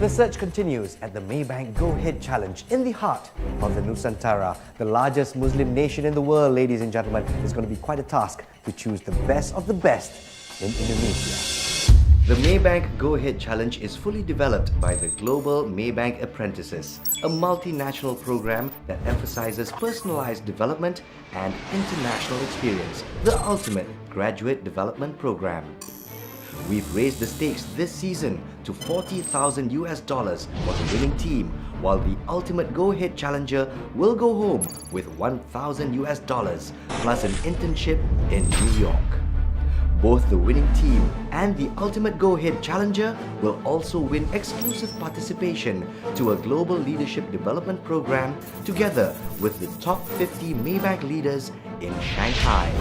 The search continues at the Maybank Go Ahead Challenge in the heart of the Nusantara, the largest Muslim nation in the world, ladies and gentlemen. It's going to be quite a task to choose the best of the best in Indonesia. The Maybank Go Ahead Challenge is fully developed by the Global Maybank Apprentices, a multinational program that emphasizes personalized development and international experience, the ultimate graduate development program. We've raised the stakes this season to $40,000 for the winning team, while the ultimate Go Ahead challenger will go home with $1,000 plus an internship in New York. Both the winning team and the ultimate Go Ahead challenger will also win exclusive participation to a global leadership development program together with the top 50 Maybank leaders in Shanghai.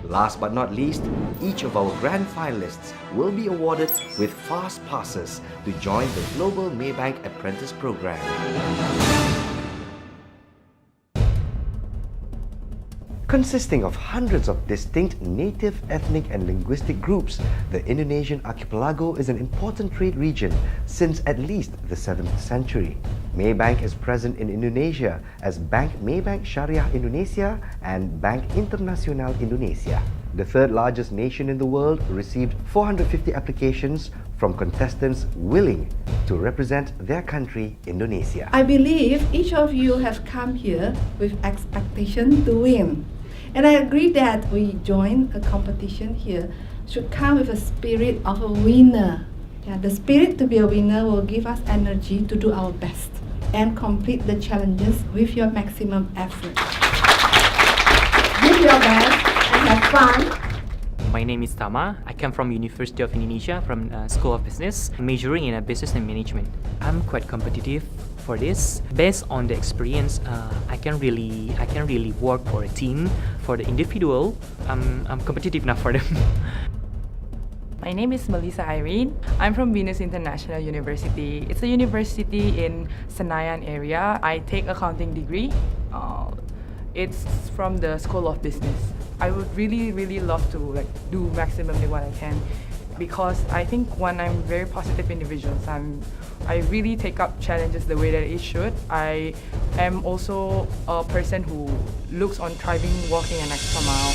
Last but not least, each of our grand finalists will be awarded with fast passes to join the Global Maybank Apprentice Program. Consisting of hundreds of distinct native, ethnic and linguistic groups, the Indonesian archipelago is an important trade region since at least the 7th century. Maybank is present in Indonesia as Bank Maybank Syariah Indonesia and Bank Internasional Indonesia. The third largest nation in the world received 450 applications from contestants willing to represent their country, Indonesia. I believe each of you has come here with expectation to win. And I agree that we join a competition here should come with a spirit of a winner. Yeah, the spirit to be a winner will give us energy to do our best and complete the challenges with your maximum effort. Give your best and have fun. My name is Tama. I come from University of Indonesia from School of Business, majoring in business and management. I'm quite competitive for this. Based on the experience, I can really work for a team. For the individual, I'm competitive enough for them. My name is Melissa Irene. I'm from Venus International University. It's a university in Senayan area. I take accounting degree. It's from the School of Business. I would really love to do maximally what I can, because I think I'm very positive individual. I really take up challenges the way that it should. I am also a person who looks on thriving, walking an extra mile.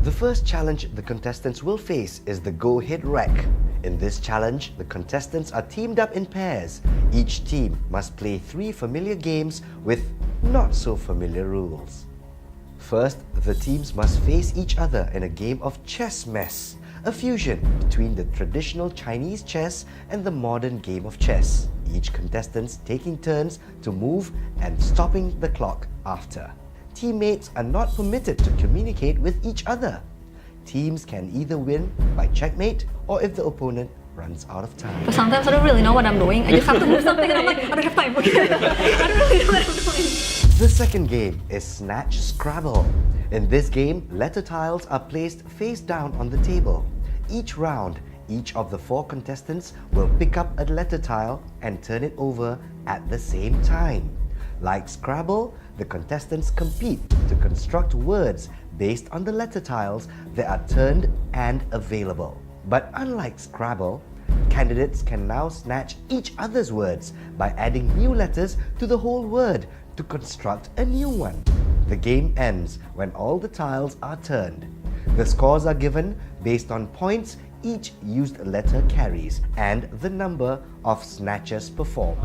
The first challenge the contestants will face is the Go Ahead Rec. In this challenge, the contestants are teamed up in pairs. Each team must play 3 familiar games with not so familiar rules. First, the teams must face each other in a game of chess mess, a fusion between the traditional Chinese chess and the modern game of chess, each contestant taking turns to move and stopping the clock after. Teammates are not permitted to communicate with each other. Teams can either win by checkmate or if the opponent runs out of time. But sometimes I don't really know what I'm doing. I just have to move something and I'm like, I don't have time. Okay. I don't really know what I'm doing. The second game is Snatch Scrabble. In this game, letter tiles are placed face down on the table. Each round, each of the 4 contestants will pick up a letter tile and turn it over at the same time. Like Scrabble, the contestants compete to construct words based on the letter tiles that are turned and available. But unlike Scrabble, candidates can now snatch each other's words by adding new letters to the whole word to construct a new one. The game ends when all the tiles are turned. The scores are given based on points each used letter carries and the number of snatches performed.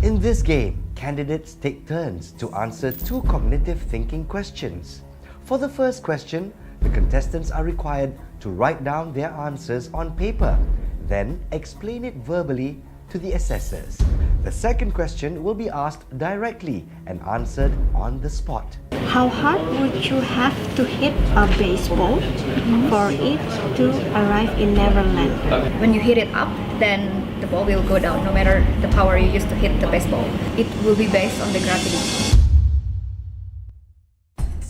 In this game, candidates take turns to answer 2 cognitive thinking questions. For the first question, the contestants are required to write down their answers on paper, then explain it verbally to the assessors. The second question will be asked directly and answered on the spot. How hard would you have to hit a baseball for it to arrive in Neverland? When you hit it up, then the ball will go down no matter the power you use to hit the baseball. It will be based on the gravity.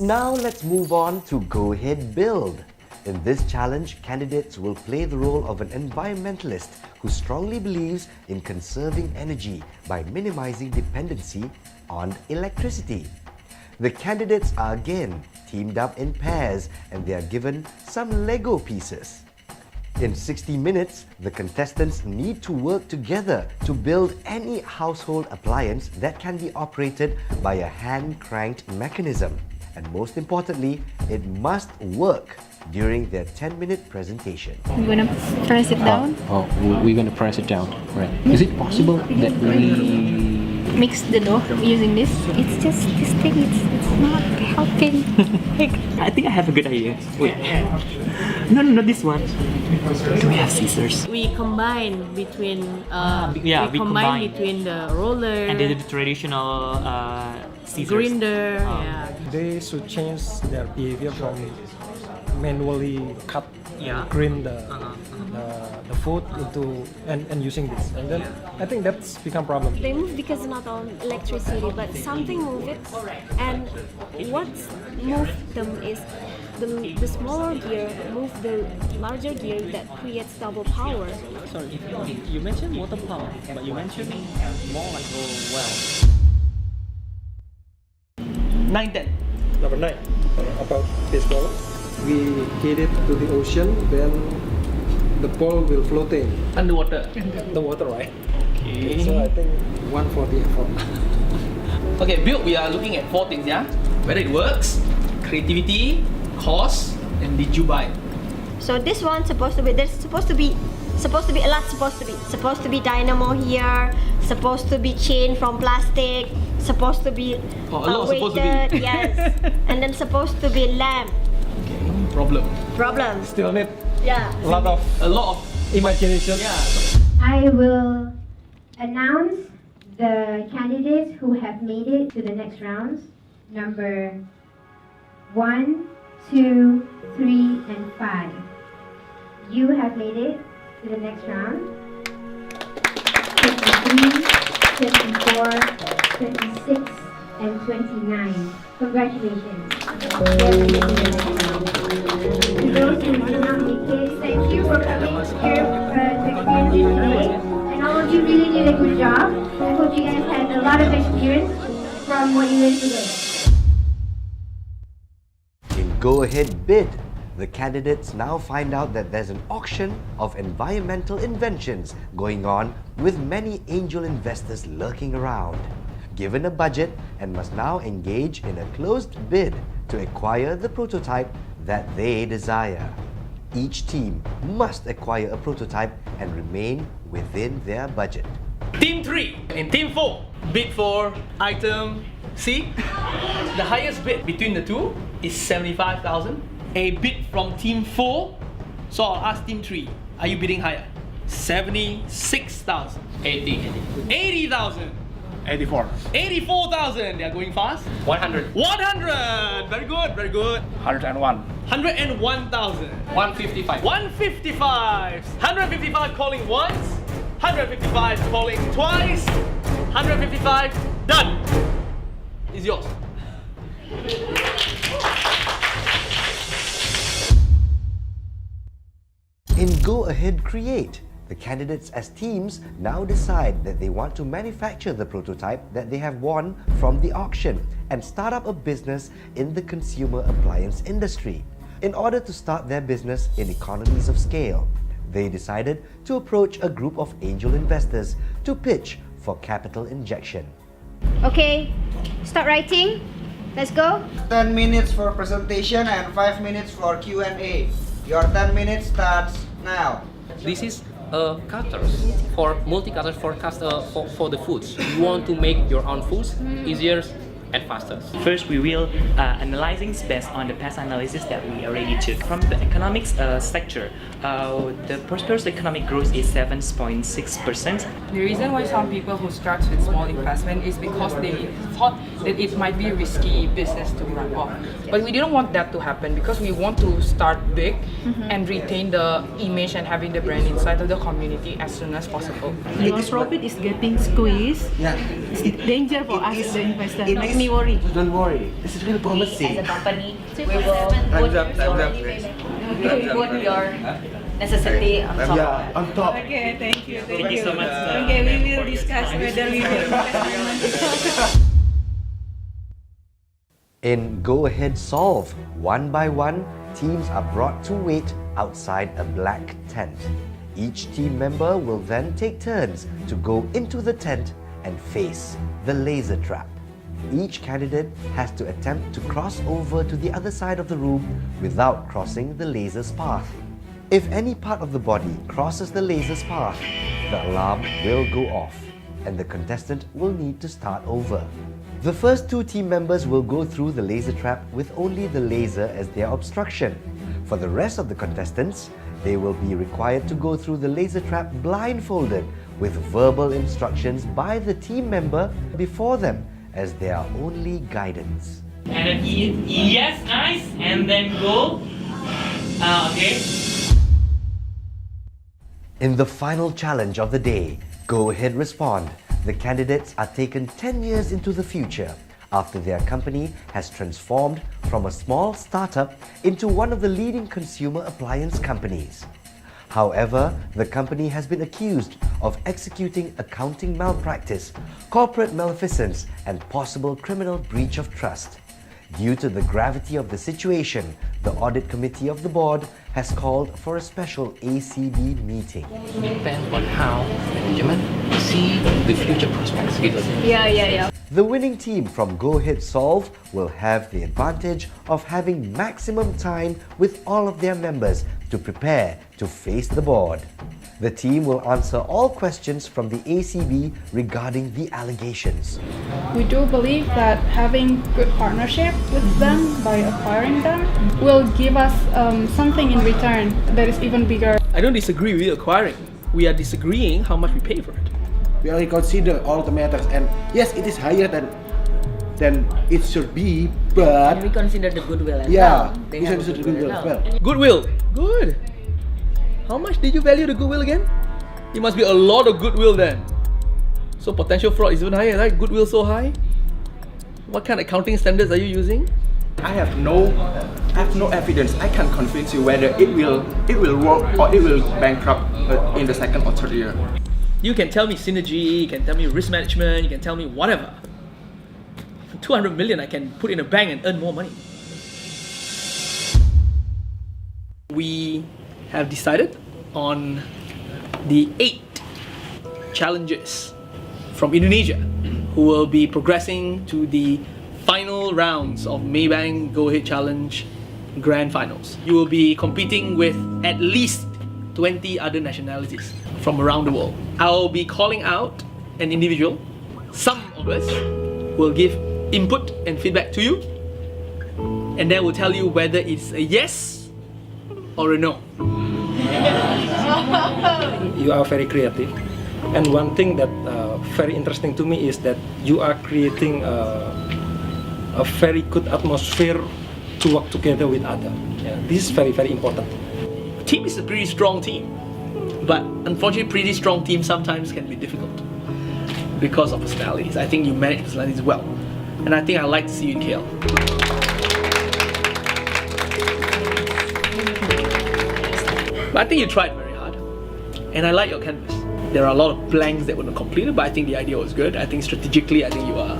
Now let's move on to Go Ahead Build. In this challenge, candidates will play the role of an environmentalist who strongly believes in conserving energy by minimizing dependency on electricity. The candidates are again teamed up in pairs and they are given some Lego pieces. In 60 minutes, the contestants need to work together to build any household appliance that can be operated by a hand-cranked mechanism. And most importantly, it must work during their 10-minute presentation. I'm gonna press it down. We're gonna press it down. Right. Is it possible that we Mix the dough using this. It's just this thing. It's not helping. I think I have a good idea. Wait. No, not this one. Do we have scissors? We combine between we combine between the roller and then the traditional scissors. grinder. Yeah. They should change their behavior from manually cut, Yeah. grind the food into and using this, and then I think that's become problem. They move because not on electricity, but something move it, and what moved them is the smaller gear move the larger gear that creates double power. Sorry, you mentioned water power, but you mentioned more like a well. 9-10. Number 9 about baseball. We hit it to the ocean, then the ball will floating Underwater. the water, right? Okay. So I think 1 for the effort. Okay, build. We are looking at 4 things, yeah? Whether it works, creativity, cost, and did you buy? So this one's supposed to be. There's supposed to be a lot. Supposed to be dynamo here. Supposed to be chain from plastic. Supposed to be Oh, a lot supposed to be. weighted. Yes. And then supposed to be lamp. Problem. Still need Yeah. a lot of imagination. Yeah. I will announce the candidates who have made it to the next rounds. Number 1, 2, 3, and 5. You have made it to the next round. 23, 24, 26, and 29. Congratulations. To those who did not make it, thank you for coming here to experience it today. And all of you really did a good job. I hope you guys had a lot of experience from what you learned today. In Go Ahead Bid, the candidates now find out that there's an auction of environmental inventions going on with many angel investors lurking around. Given a budget and must now engage in a closed bid to acquire the prototype that they desire. Each team must acquire a prototype and remain within their budget. Team 3 and Team 4 bid for item C. The highest bid between the two is 75,000. A bid from Team 4. So I'll ask Team 3, are you bidding higher? 76,000. 80,000. 84,000. They are going fast. 100? 100. Very good. 101. 101,000. 155. 155. 155 calling once. 155 calling twice. 155 done. Is yours. In Go Ahead Create, the candidates as teams now decide that they want to manufacture the prototype that they have won from the auction and start up a business in the consumer appliance industry. In order to start their business in economies of scale, they decided to approach a group of angel investors to pitch for capital injection. Okay, start writing. Let's go. 10 minutes for presentation and 5 minutes for Q&A. Your 10 minutes starts now. This is cutters for multi-cutters for the foods. You want to make your own foods easier and faster. First, we will analyzing based on the past analysis that we already took. From the economics sector, the gross economic growth is 7.6%. The reason why some people who start with small investment is because they thought that it might be a risky business to run off. But we didn't want that to happen because we want to start big and retain the image and having the brand inside of the community as soon as possible. Your profit is getting squeezed. Yeah. It's danger for us, the investor. It Make is- me worry. Don't worry. This is really promising. As a company, we will Time's up. put your necessity on top of that. On top. Okay, thank you. Thank you so much. Okay, we will discuss whether we will invest. In Go Ahead Solve, one by one, teams are brought to wait outside a black tent. Each team member will then take turns to go into the tent and face the laser trap. Each candidate has to attempt to cross over to the other side of the room without crossing the laser's path. If any part of the body crosses the laser's path, the alarm will go off and the contestant will need to start over. The first two team members will go through the laser trap with only the laser as their obstruction. For the rest of the contestants, they will be required to go through the laser trap blindfolded with verbal instructions by the team member before them as their only guidance. And yes, nice, and then go. Okay. In the final challenge of the day, Go Ahead Respond, the candidates are taken 10 years into the future after their company has transformed from a small startup into one of the leading consumer appliance companies. However, the company has been accused of executing accounting malpractice, corporate malfeasance, and possible criminal breach of trust. Due to the gravity of the situation, the audit committee of the board has called for a special ACB meeting. Depends on how management see the future prospects. Yeah. The winning team from Go Ahead Solve will have the advantage of having maximum time with all of their members to prepare to face the board. The team will answer all questions from the ACB regarding the allegations. We do believe that having good partnership with them by acquiring them will give us something in return that is even bigger. I don't disagree with acquiring. We are disagreeing how much we pay for it. We already consider all the matters, and yes, it is higher than it should be, but we consider the goodwill as well. Yeah, we consider the goodwill as well. Goodwill, good. How much did you value the goodwill again? It must be a lot of goodwill then. So potential fraud is even higher, right? Goodwill so high. What kind of accounting standards are you using? I have no evidence. I can convince you whether it will work or it will bankrupt in the second or third year. You can tell me synergy, you can tell me risk management, you can tell me whatever. For 200 million, I can put in a bank and earn more money. We have decided on the 8 challengers from Indonesia who will be progressing to the final rounds of Maybank Go Ahead Challenge Grand Finals. You will be competing with at least 20 other nationalities from around the world. I'll be calling out an individual. Some of us will give input and feedback to you, and then we'll tell you whether it's a yes or a no. You are very creative, and one thing that very interesting to me is that you are creating a very good atmosphere to work together with others. Yeah, this is very, very important. Team is a pretty strong team, but unfortunately pretty strong teams sometimes can be difficult because of personalities. I think you manage personalities well, and I think I'd like to see you in KL. But I think you tried very hard, and I like your canvas. There are a lot of blanks that were not completed, but I think the idea was good. I think strategically, I think you are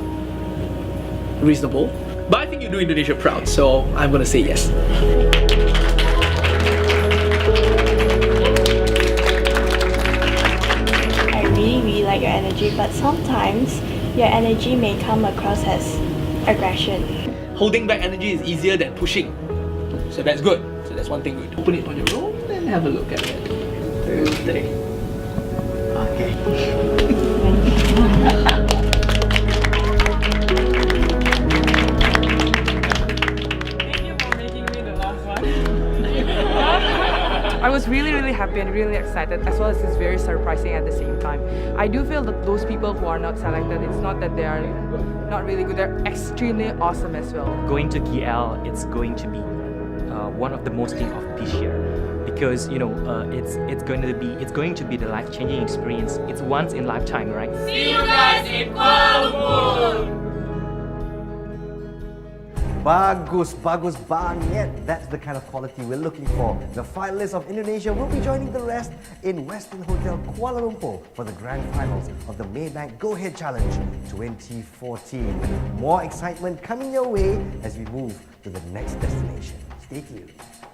reasonable. But I think you do Indonesia proud, so I'm gonna say yes. I really like your energy, but sometimes your energy may come across as aggression. Holding back energy is easier than pushing, so that's good. So that's one thing good. Open it on your own and have a look at it. Thursday. Okay. I was really happy and really excited, as well as it's very surprising at the same time. I do feel that those people who are not selected, it's not that they are not really good, they're extremely awesome as well. Going to KL, it's going to be one of the most thing of this year, because you know it's going to be the life-changing experience. It's once in lifetime, right? See you guys in Kuala Lumpur. Bagus banget. That's the kind of quality we're looking for. The finalists of Indonesia will be joining the rest in Westin Hotel Kuala Lumpur for the grand finals of the Maybank Go Ahead Challenge 2014. More excitement coming your way as we move to the next destination. Stay tuned.